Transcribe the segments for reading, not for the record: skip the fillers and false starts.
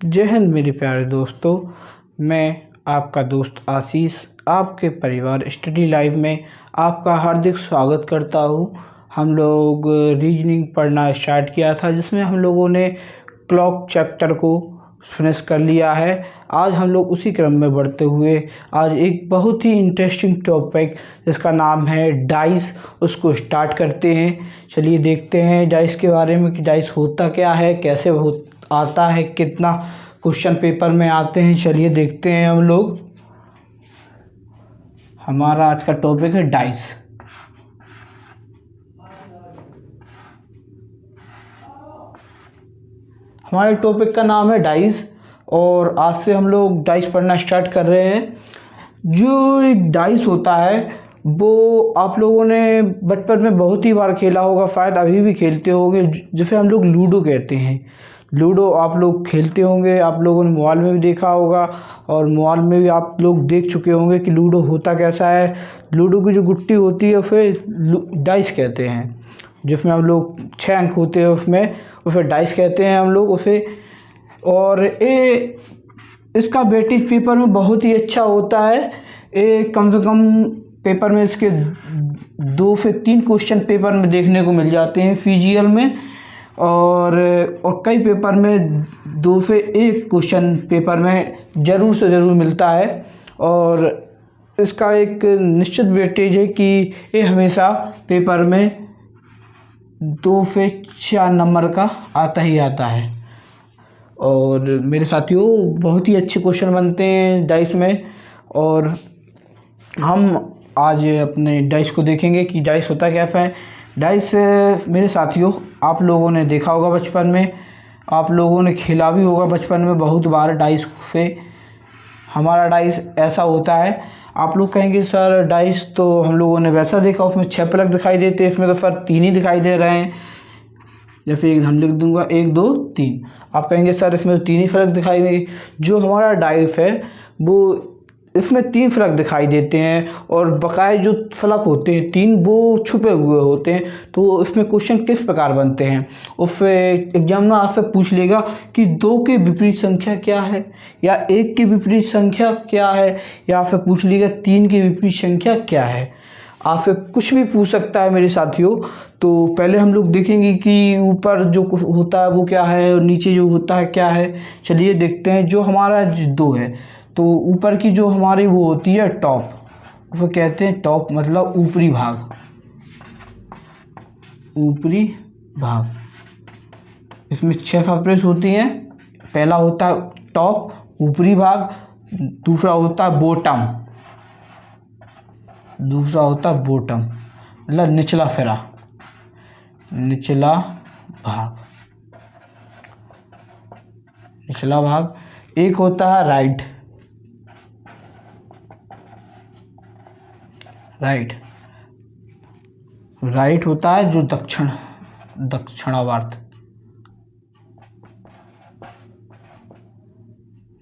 जय हिंद मेरे प्यारे दोस्तों। मैं आपका दोस्त आशीष आपके परिवार स्टडी लाइव में आपका हार्दिक स्वागत करता हूँ। हम लोग रीजनिंग पढ़ना स्टार्ट किया था जिसमें हम लोगों ने क्लॉक चैप्टर को फिनिश कर लिया है। आज हम लोग उसी क्रम में बढ़ते हुए आज एक बहुत ही इंटरेस्टिंग टॉपिक जिसका नाम है डाइस, उसको स्टार्ट करते हैं। चलिए देखते हैं डाइस के बारे में कि डाइस होता क्या है, कैसे आता है, कितना क्वेश्चन पेपर में आते हैं। चलिए देखते हैं हम लोग। हमारा आज का टॉपिक है डाइस। हमारे टॉपिक का नाम है डाइस और आज से हम लोग डाइस पढ़ना स्टार्ट कर रहे हैं। जो एक डाइस होता है वो आप लोगों ने बचपन में बहुत ही बार खेला होगा, शायद अभी भी खेलते होंगे, जिसे हम लोग लूडो कहते हैं। लूडो आप लोग खेलते होंगे, आप लोगों ने मोबाइल में भी देखा होगा और मोबाइल में भी आप लोग देख चुके होंगे कि लूडो होता कैसा है। लूडो की जो गुट्टी होती है उसे डाइस कहते हैं, जिसमें हम लोग 6 अंक होते हैं उसमें, उसे डाइस कहते हैं हम लोग उसे। और ये इसका वेटेज पेपर में बहुत ही अच्छा होता है। ये कम से कम पेपर में इसके 2 से 3 क्वेश्चन पेपर में देखने को मिल जाते हैं फिजिकल में, और कई पेपर में 2 से 1 क्वेश्चन पेपर में ज़रूर से ज़रूर मिलता है। और इसका एक निश्चित वेटेज है कि ये हमेशा पेपर में 2 से 4 नंबर का आता ही आता है। और मेरे साथियों बहुत ही अच्छे क्वेश्चन बनते हैं डाइस में, और हम आज अपने डाइस को देखेंगे कि डाइस होता कैसा है। डाइस मेरे साथियों आप लोगों ने देखा होगा बचपन में, आप लोगों ने खेला भी होगा बचपन में बहुत बार डाइस से। हमारा डाइस ऐसा होता है। आप लोग कहेंगे सर डाइस तो हम लोगों ने वैसा देखा, उसमें 6 प्लग दिखाई देते हैं, इसमें तो सर 3 ही दिखाई दे रहे हैं। जैसे हम लिख दूंगा 1 2 3, आप कहेंगे सर इसमें तो 3 ही फलक दिखाई देंगे। जो हमारा डाइस है वो इसमें 3 फलक दिखाई देते हैं, और बकाए जो फलक होते हैं 3 वो छुपे हुए होते हैं। तो इसमें क्वेश्चन किस प्रकार बनते हैं, उससे एग्जामिनर आपसे पूछ लेगा कि 2 के विपरीत संख्या क्या है, या 1 के विपरीत संख्या क्या है, या आपसे पूछ लेगा 3 की विपरीत संख्या क्या है। आपसे कुछ भी पूछ सकता है मेरे साथियों। तो पहले हम लोग देखेंगे कि ऊपर जो कुछ होता है वो क्या है और नीचे जो होता है क्या है। चलिए देखते हैं। जो हमारा 2 है तो ऊपर की जो हमारी वो होती है टॉप, वो कहते हैं टॉप मतलब ऊपरी भाग, ऊपरी भाग। इसमें 6 सरफेस होती हैं। पहला होता है टॉप ऊपरी भाग, दूसरा होता है बॉटम, दूसरा होता है बॉटम मतलब निचला फेरा, निचला भाग, निचला भाग। एक होता है राइट, राइट, राइट होता है जो दक्षिणावर्त,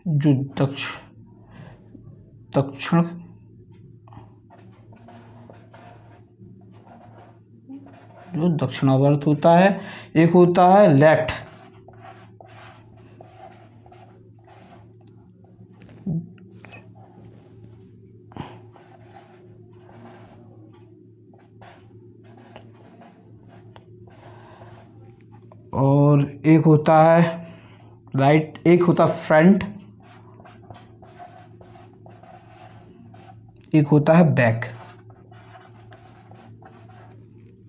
जो दक्षिण जो दक्षिणावर्त होता है। एक होता है लेफ्ट, और एक होता है राइट, एक होता है फ्रंट, एक होता है बैक।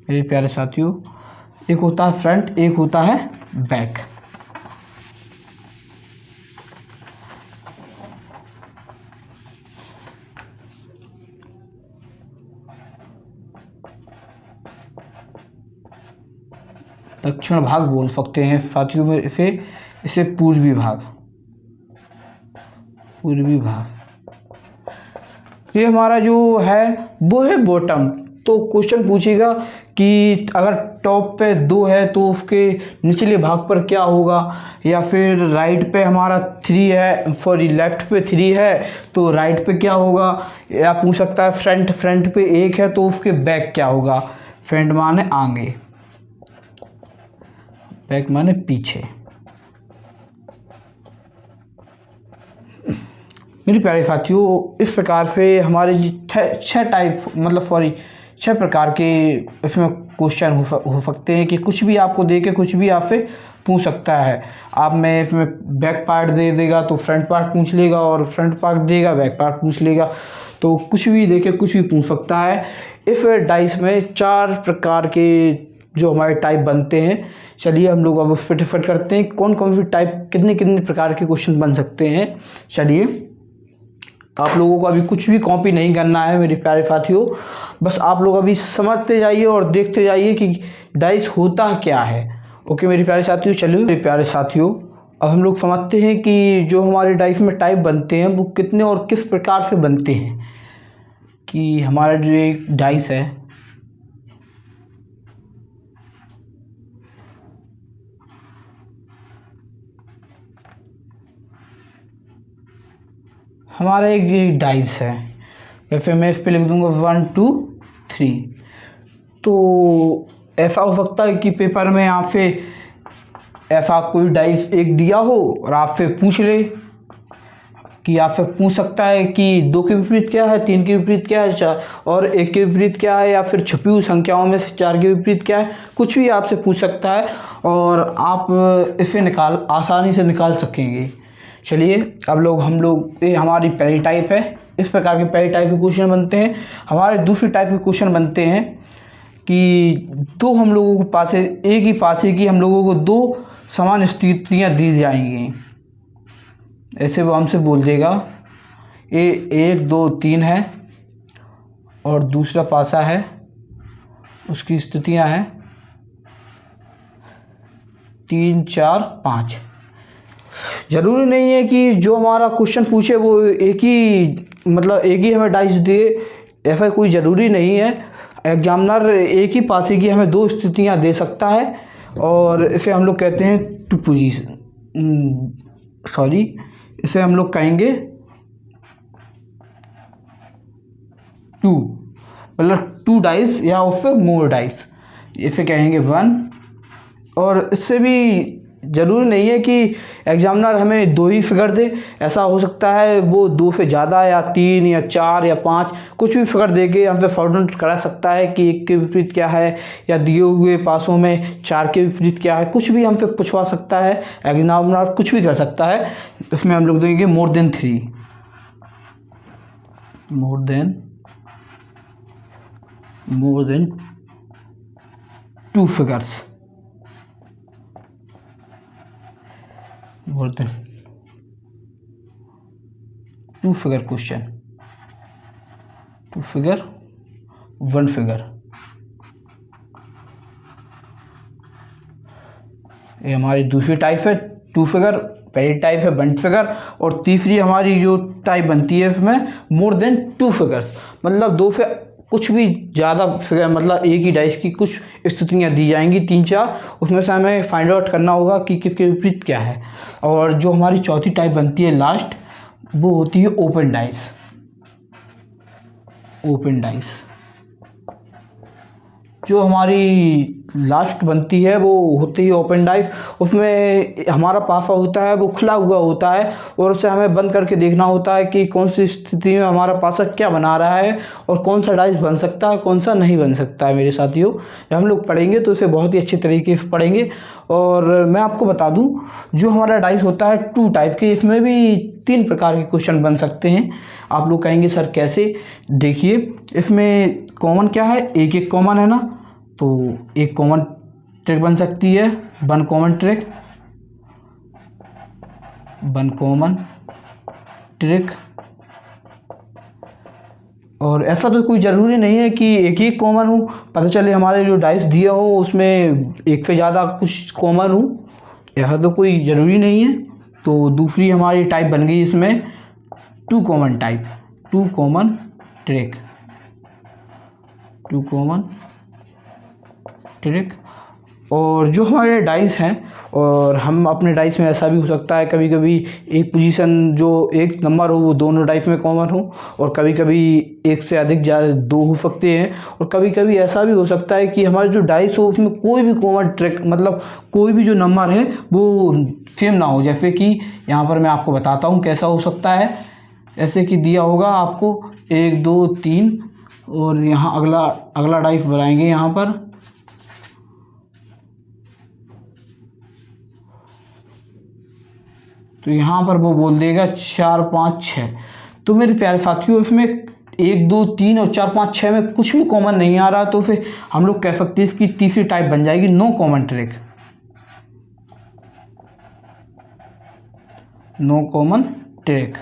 मेरे प्यारे साथियों एक होता है फ्रंट, एक होता है बैक। दक्षिण भाग बोल सकते हैं साथियों में इसे पूर्वी भाग, पूर्वी भाग। ये हमारा जो है वो है बॉटम। तो क्वेश्चन पूछेगा कि अगर टॉप पे 2 है तो उसके निचले भाग पर क्या होगा, या फिर राइट पे हमारा 3 है, सॉरी लेफ्ट पे 3 है तो राइट पे क्या होगा, या पूछ सकता है फ्रंट पे 1 है तो उसके बैक क्या होगा। फ्रंट माने आगे, बैक माने पीछे। मेरे प्यारे साथियों, इस प्रकार से हमारे छः टाइप मतलब सॉरी 6 प्रकार के इसमें क्वेश्चन हो सकते हैं कि कुछ भी आपको दे के कुछ भी आपसे पूछ सकता है। आप में इसमें बैक पार्ट दे देगा तो फ्रंट पार्ट पूछ लेगा, और फ्रंट पार्ट देगा बैक पार्ट पूछ लेगा, तो कुछ भी दे के कुछ भी पूछ सकता है। इस डाइस में 4 प्रकार के जो हमारे टाइप बनते हैं। चलिए हम लोग अब उस पर डिफर करते हैं कौन कौन सी टाइप कितने कितने प्रकार के क्वेश्चन बन सकते हैं। चलिए, आप लोगों को अभी कुछ भी कॉपी नहीं करना है मेरे प्यारे साथियों, बस आप लोग अभी समझते जाइए और देखते जाइए कि डाइस होता क्या है। ओके मेरे प्यारे साथियों, चलिए मेरे प्यारे साथियों, अब हम लोग समझते हैं कि जो हमारे डाइस में टाइप बनते हैं वो कितने और किस प्रकार से बनते हैं। कि हमारा जो एक डाइस है, हमारा एक डाइस है, या फिर मैं इस पर लिख दूंगा 1 2 3। तो ऐसा हो सकता है कि पेपर में आपसे ऐसा कोई डाइस एक दिया हो और आपसे पूछ ले कि आपसे पूछ सकता है कि 2 के विपरीत क्या है, 3 के विपरीत क्या है, 4 और 1 के विपरीत क्या है, या फिर छुपी हुई संख्याओं में से 4 के विपरीत क्या है। कुछ भी आपसे पूछ सकता है और आप इसे आसानी से निकाल सकेंगे। चलिए अब हम लोग ये हमारी पहली टाइप है। इस प्रकार के पहली टाइप के क्वेश्चन बनते हैं। हमारे दूसरी टाइप के क्वेश्चन बनते हैं कि हम लोगों के पास एक ही पासे की हम लोगों को 2 समान स्थितियाँ दी जाएंगी। ऐसे वो हमसे बोल देगा ये 1 2 3 है और दूसरा पासा है, उसकी स्थितियाँ हैं 3 4 5। ज़रूरी नहीं है कि जो हमारा क्वेश्चन पूछे वो एक ही हमें डाइस दे, ऐसा कोई ज़रूरी नहीं है। एग्जामिनर एक ही पासे की हमें 2 स्थितियाँ दे सकता है, और इसे हम लोग कहते हैं टू पोजीशन, इसे हम लोग कहेंगे 2, मतलब 2 डाइस या उससे मोर डाइस, इसे कहेंगे 1। और इससे भी ज़रूरी नहीं है कि एग्जामिनर हमें 2 ही फिगर दे, ऐसा हो सकता है वो 2 से ज़्यादा या 3 या 4 या 5 कुछ भी फिगर दे के हमसे फाउंड करा सकता है कि 1 के विपरीत क्या है, या दिए हुए पासों में 4 के विपरीत क्या है। कुछ भी हमसे पूछवा सकता है एग्जामिनर, कुछ भी कर सकता है। इसमें हम लोग देंगे more than 3, more than 2 figures, more than 2 figure question, 2 figure 1 figure. ये हमारी दूसरी टाइप है 2 फिगर, पहली टाइप है 1 फिगर, और तीसरी हमारी जो टाइप बनती है इसमें मोर देन 2 फिगर्स, मतलब 2 से कुछ भी ज़्यादा फिगर, मतलब एक ही डाइस की कुछ स्थितियाँ दी जाएंगी 3 4, उसमें से हमें फाइंड आउट करना होगा कि किसके विपरीत क्या है। और जो हमारी चौथी टाइप बनती है लास्ट, वो होती है ओपन डाइस। ओपन डाइस जो हमारी लास्ट बनती है वो होती है ओपन डाइस। उसमें हमारा पासा होता है वो खुला हुआ होता है, और उसे हमें बंद करके देखना होता है कि कौन सी स्थिति में हमारा पासा क्या बना रहा है और कौन सा डाइस बन सकता है कौन सा नहीं बन सकता है। मेरे साथियों, जब हम लोग पढ़ेंगे तो इसे बहुत ही अच्छे तरीके से पढ़ेंगे। और मैं आपको बता दूं, जो हमारा डाइस होता है 2 टाइप के, इसमें भी 3 प्रकार के क्वेश्चन बन सकते हैं। आप लोग कहेंगे सर कैसे? देखिए, इसमें कॉमन क्या है, एक कॉमन है ना, तो एक कॉमन ट्रिक बन सकती है, 1 कॉमन ट्रिक, 1 कॉमन ट्रिक। और ऐसा तो कोई ज़रूरी नहीं है कि एक ही कॉमन हो, पता चले हमारे जो डाइस दिए हो उसमें एक से ज़्यादा कुछ कॉमन हो, ऐसा तो कोई ज़रूरी नहीं है। तो दूसरी हमारी टाइप बन गई इसमें 2 common type, 2 common trick, 2 common trick. और जो हमारे डाइस हैं, और हम अपने डाइस में ऐसा भी हो सकता है कभी कभी एक पोजीशन जो एक नंबर हो वो दोनों डाइस में कॉमन हो, और कभी कभी एक से अधिक ज़्यादा दो हो सकते हैं, और कभी कभी ऐसा भी हो सकता है कि हमारे जो डाइस हो उसमें कोई भी कॉमन ट्रिक मतलब कोई भी जो नंबर है वो सेम ना हो। जैसे कि यहाँ पर मैं आपको बताता हूँ कैसा हो सकता है। ऐसे कि दिया होगा आपको 1 2 3, और यहाँ अगला अगला डाइस बनाएंगे यहाँ पर, तो यहाँ पर वो बोल देगा 4 5 6। तो मेरे प्यारे साथियों इसमें 1 2 3 और 4 5 6 में कुछ भी कॉमन नहीं आ रहा, तो फिर हम लोग कह सकते हैं इसकी तीसरी टाइप बन जाएगी no common trick. No common trick.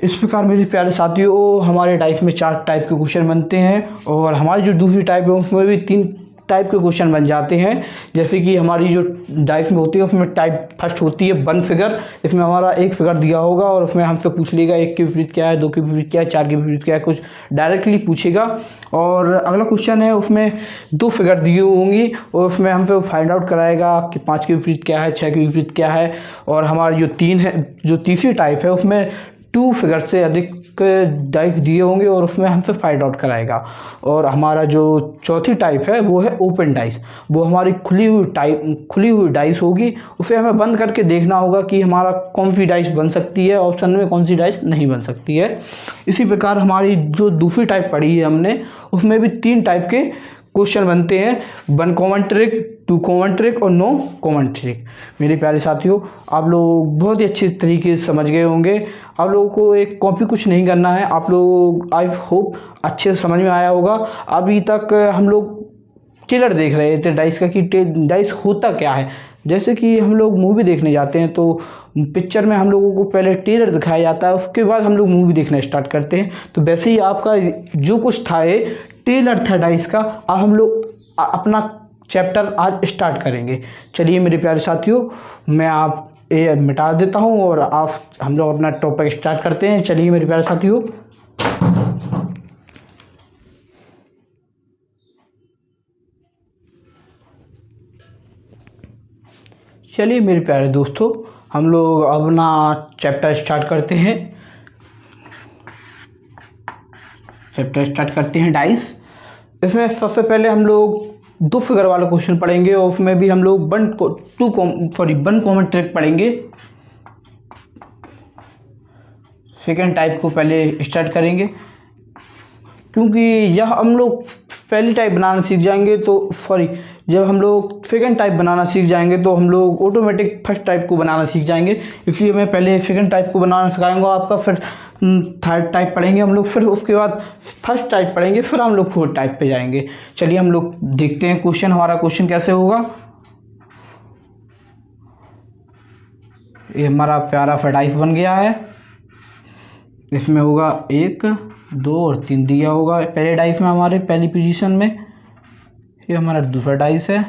इस प्रकार मेरे प्यारे साथियों हमारे डाइस में 4 टाइप के क्वेश्चन बनते हैं, और हमारी जो दूसरी टाइप है उसमें भी 3 टाइप के क्वेश्चन बन जाते हैं। जैसे कि हमारी जो डाइस में होती है उसमें टाइप फर्स्ट होती है 1 फिगर। इसमें हमारा एक फिगर दिया होगा और उसमें हमसे पूछ लेगा 1 के विपरीत क्या है, 2 के विपरीत क्या है, 4 के विपरीत क्या है, कुछ डायरेक्टली पूछेगा। और अगला क्वेश्चन है उसमें 2 फिगर दी होंगी और उसमें हमसे फाइंड आउट कराएगा कि 5 के विपरीत क्या है, 6 के विपरीत क्या है। और हमारी जो 3 है जो तीसरी टाइप है उसमें 2 फिगर से अधिक डाइस दिए होंगे और उसमें हमसे फाइंड आउट कराएगा। और हमारा जो चौथी टाइप है वो है ओपन डाइस। वो हमारी खुली हुई डाइस होगी, उसे हमें बंद करके देखना होगा कि हमारा कौन सी डाइस बन सकती है ऑप्शन में, कौन सी डाइस नहीं बन सकती है। इसी प्रकार हमारी जो दूसरी टाइप पढ़ी है हमने उसमें भी 3 टाइप के क्वेश्चन बनते हैं, 1 कॉमन ट्रिक, 2 कॉमन ट्रिक और नो कॉमन ट्रिक। मेरे प्यारे साथियों आप लोग बहुत ही अच्छे तरीके से समझ गए होंगे। आप लोगों को एक कॉपी कुछ नहीं करना है, आप लोग आई होप अच्छे से समझ में आया होगा। अभी तक हम लोग ट्रेलर देख रहे थे डाइस का कि डाइस होता क्या है। जैसे कि हम लोग मूवी देखने जाते हैं तो पिक्चर में हम लोगों को पहले ट्रेलर दिखाया जाता है, उसके बाद हम लोग मूवी देखना स्टार्ट करते हैं। तो वैसे ही आपका जो कुछ था ये ट्रेलर था डाइस का। अब हम लोग अपना चैप्टर आज स्टार्ट करेंगे। चलिए मेरे प्यारे साथियों मैं आप ये मिटा देता हूँ और आप हम लोग अपना टॉपिक स्टार्ट करते हैं। चलिए मेरे प्यारे साथियों। चलिए मेरे प्यारे दोस्तों हम लोग अपना चैप्टर स्टार्ट करते हैं। डाइस। इसमें सबसे पहले हम लोग 2 फिगर वाला क्वेश्चन पढ़ेंगे और उसमें भी हम लोग 1 कॉमन ट्रिक पढ़ेंगे। सेकेंड टाइप को पहले स्टार्ट करेंगे, क्योंकि यह हम लोग पहली टाइप बनाना सीख जाएंगे तो जब हम लोग सेकंड टाइप बनाना सीख जाएंगे तो हम लोग ऑटोमेटिक फर्स्ट टाइप को बनाना सीख जाएंगे। इसलिए मैं पहले सेकंड टाइप को बनाना सिखाऊंगा आपका, फिर थर्ड टाइप पढ़ेंगे हम लोग, फिर उसके बाद फर्स्ट टाइप पढ़ेंगे, फिर हम लोग फोर्थ टाइप पे जाएंगे। चलिए हम लोग देखते हैं क्वेश्चन, हमारा क्वेश्चन कैसे होगा। ये हमारा प्यारा सा डाइस बन गया है। इसमें होगा 1 2 और 3 दिया होगा पहले डाइस में, हमारे पहली पोजीशन में। ये हमारा दूसरा डाइस है।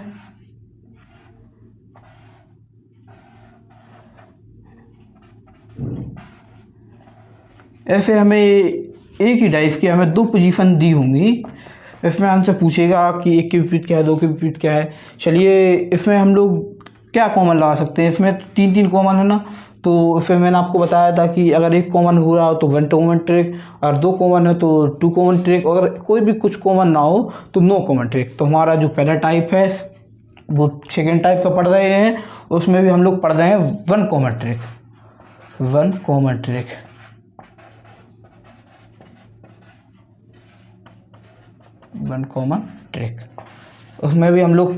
ऐसे हमें एक ही डाइस की हमें 2 पोजीशन दी होंगी। इसमें हमसे पूछेगा कि 1 के विपरीत क्या है, 2 के विपरीत क्या है। चलिए इसमें हम लोग क्या कॉमन लगा सकते हैं। इसमें 3 कॉमन है ना, तो फिर मैंने आपको बताया था कि अगर 1 कॉमन हो रहा हो तो 1 कॉमन ट्रिक, और 2 कॉमन है तो 2 कॉमन ट्रिक, अगर कोई भी कुछ कॉमन ना हो तो नो कॉमन ट्रिक। तो हमारा जो पहला टाइप है वो सेकेंड टाइप का पढ़ रहे हैं, उसमें भी हम लोग पढ़ रहे हैं 1 कॉमन ट्रिक। 1 common trick. उसमें भी हम लोग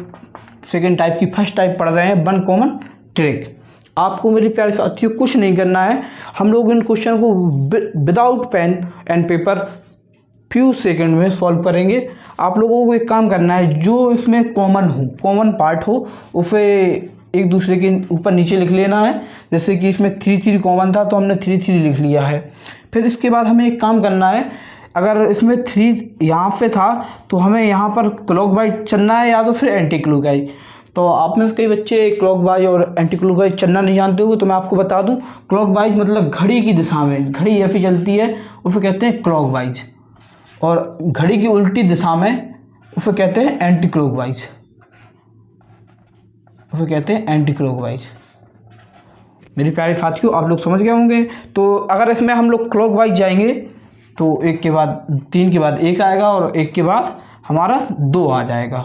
सेकेंड टाइप की फर्स्ट टाइप पढ़ रहे हैं 1 कॉमन ट्रिक। आपको मेरे प्यारे साथियों कुछ नहीं करना है, हम लोग इन क्वेश्चन को without pen and paper few second में सॉल्व करेंगे। आप लोगों को एक काम करना है, जो इसमें कॉमन पार्ट हो उसे एक दूसरे के ऊपर नीचे लिख लेना है। जैसे कि इसमें 3 कॉमन था तो हमने 3 लिख लिया है। फिर इसके बाद हमें एक काम करना है, अगर इसमें 3 यहाँ पे था तो हमें यहाँ पर क्लॉकवाइज चलना है या तो फिर एंटी क्लॉकवाइज। तो आप में कई बच्चे क्लॉकवाइज और एंटी क्लॉकवाइज चलना नहीं जानते हो, तो मैं आपको बता दूं क्लॉकवाइज मतलब घड़ी की दिशा में, घड़ी ऐसी चलती है उसे कहते हैं क्लॉकवाइज, और घड़ी की उल्टी दिशा में उसे कहते हैं एंटी क्लॉकवाइज, उसे कहते हैं एंटी क्लॉकवाइज। मेरे प्यारे साथियों आप लोग समझ गए होंगे। तो अगर इसमें हम लोग क्लॉकवाइज जाएंगे तो एक के बाद 3 के बाद 1 आएगा और 1 के बाद हमारा 2 आ जाएगा।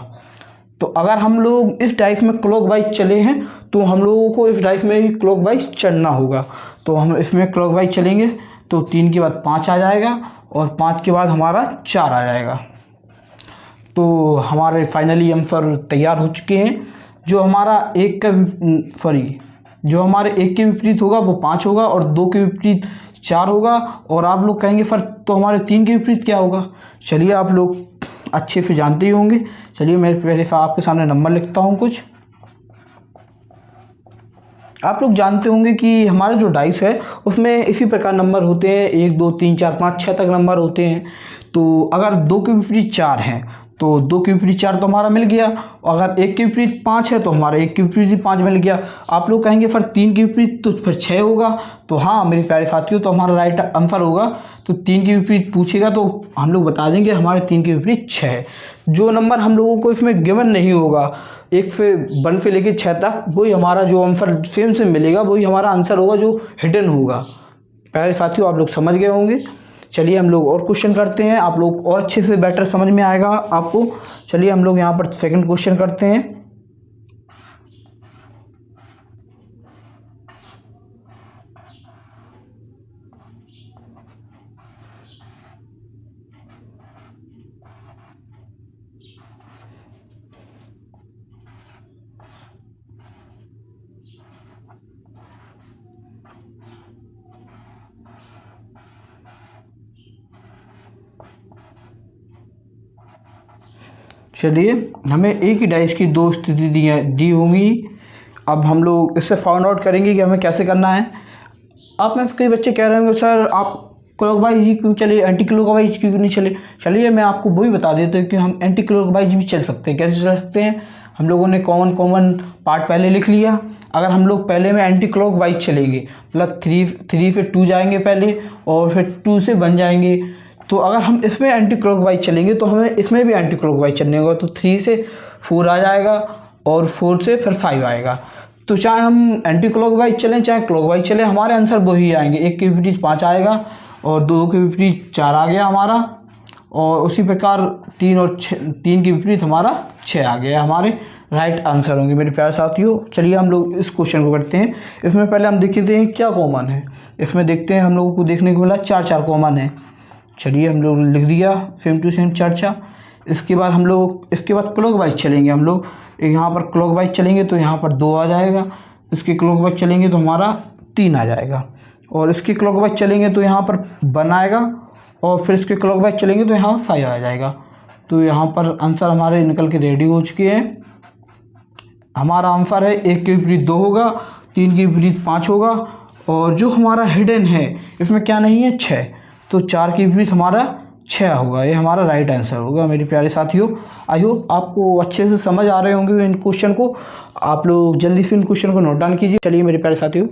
तो अगर हम लोग इस डाइस में क्लॉकवाइज चले हैं तो हम लोगों को इस डाइस में भी क्लॉकवाइज चलना होगा। तो हम इसमें क्लॉकवाइज चलेंगे तो 3 के बाद 5 आ जाएगा और 5 के बाद हमारा 4 आ जाएगा। तो हमारे फाइनली आंसर तैयार हो चुके हैं। जो हमारा जो हमारे 1 के विपरीत होगा वो 5 होगा और 2 के विपरीत 4 होगा। और आप लोग कहेंगे सर तो हमारे 3 के विपरीत क्या होगा? चलिए आप लोग अच्छे से जानते ही होंगे। चलिए मैं पहले से आपके सामने नंबर लिखता हूँ कुछ। आप लोग जानते होंगे कि हमारा जो डाइस है उसमें इसी प्रकार नंबर होते हैं, 1 2 3 4 5 6 तक नंबर होते हैं। तो अगर 2 के विपरीत 4 हैं तो 2 के विपरीत 4 तो हमारा मिल गया। अगर 1 के विपरीत 5 है तो हमारा 1 के विपरीत 5 मिल गया। आप लोग कहेंगे फिर 3 के विपरीत तो फिर 6 होगा। तो हाँ मेरे प्यारे साथियों, तो हमारा राइट आंसर होगा। तो 3 के विपरीत पूछेगा तो हम लोग बता देंगे हमारे 3 के विपरीत 6 है। जो नंबर हम लोगों को इसमें गिवन नहीं होगा 1 से लेकर 6 तक, वही हमारा जो आंसर सेम से मिलेगा, वही हमारा आंसर होगा जो हिडन होगा। प्यारे साथियों आप लोग समझ गए होंगे। चलिए हम लोग और क्वेश्चन करते हैं, आप लोग और अच्छे से बेटर समझ में आएगा आपको। चलिए हम लोग यहाँ पर सेकंड क्वेश्चन करते हैं। चलिए हमें एक ही डाइस की 2 स्थिति दी होंगी। अब हम लोग इससे फाउंड आउट करेंगे कि हमें कैसे करना है। आप में से कई बच्चे कह रहे होंगे सर आप क्लॉकवाइज ही क्यों चले, एंटी क्लॉकवाइज क्यों नहीं चले? चलिए मैं आपको वही बता देता हूँ कि हम एंटी क्लॉकवाइज भी चल सकते हैं। कैसे चल सकते हैं? हम लोगों ने कॉमन पार्ट पहले लिख लिया। अगर हम लोग पहले में एंटी क्लॉकवाइज चलेंगे मतलब 3 से 2 जाएंगे पहले और फिर 2 से 1 जाएंगे। तो अगर हम इसमें एंटी क्लॉकवाइज चलेंगे तो हमें इसमें भी एंटी क्लॉकवाइज चलने होगा। तो 3 से 4 आ जाएगा और 4 से फिर 5 आएगा। तो चाहे हम एंटी क्लॉकवाइज चलें चाहे क्लॉकवाइज चलें, हमारे आंसर वही आएंगे। 1 के विपरीत 5 आएगा और 2 के विपरीत 4 आ गया हमारा। और उसी प्रकार 3 के विपरीत हमारा 6 आ गया। हमारे राइट आंसर होंगे मेरे प्यारे साथियों। चलिए हम लोग इस क्वेश्चन को करते हैं। इसमें पहले हम देखते हैं क्या कॉमन है। इसमें देखते हैं हम लोगों को देखने को मिला 4 कॉमन है। चलिए हम लोग लिख दिया सेम टू सेम 4। इसके बाद हम लोग क्लॉकवाइज चलेंगे। हम लोग यहाँ पर क्लॉकवाइज चलेंगे तो यहाँ पर 2 आ जाएगा। इसके क्लॉकवाइज चलेंगे तो हमारा 3 आ जाएगा। और इसके क्लॉकवाइज चलेंगे तो यहाँ पर 1 आएगा और फिर इसके क्लॉकवाइज चलेंगे तो यहाँ 5 आ जाएगा। तो यहाँ पर आंसर हमारे निकल के रेडी हो चुके हैं। हमारा आंसर है 1 के विपरीत 2 होगा, 3 के विपरीत 5 होगा और जो हमारा हिडन है इसमें क्या नहीं है 6। तो 4 के विपरीत हमारा 6 होगा। ये हमारा राइट आंसर होगा मेरे प्यारे साथियों। आई होप आपको अच्छे से समझ आ रहे होंगे इन क्वेश्चन को। आप लोग जल्दी से इन क्वेश्चन को नोट डाउन कीजिए। चलिए मेरे प्यारे साथियों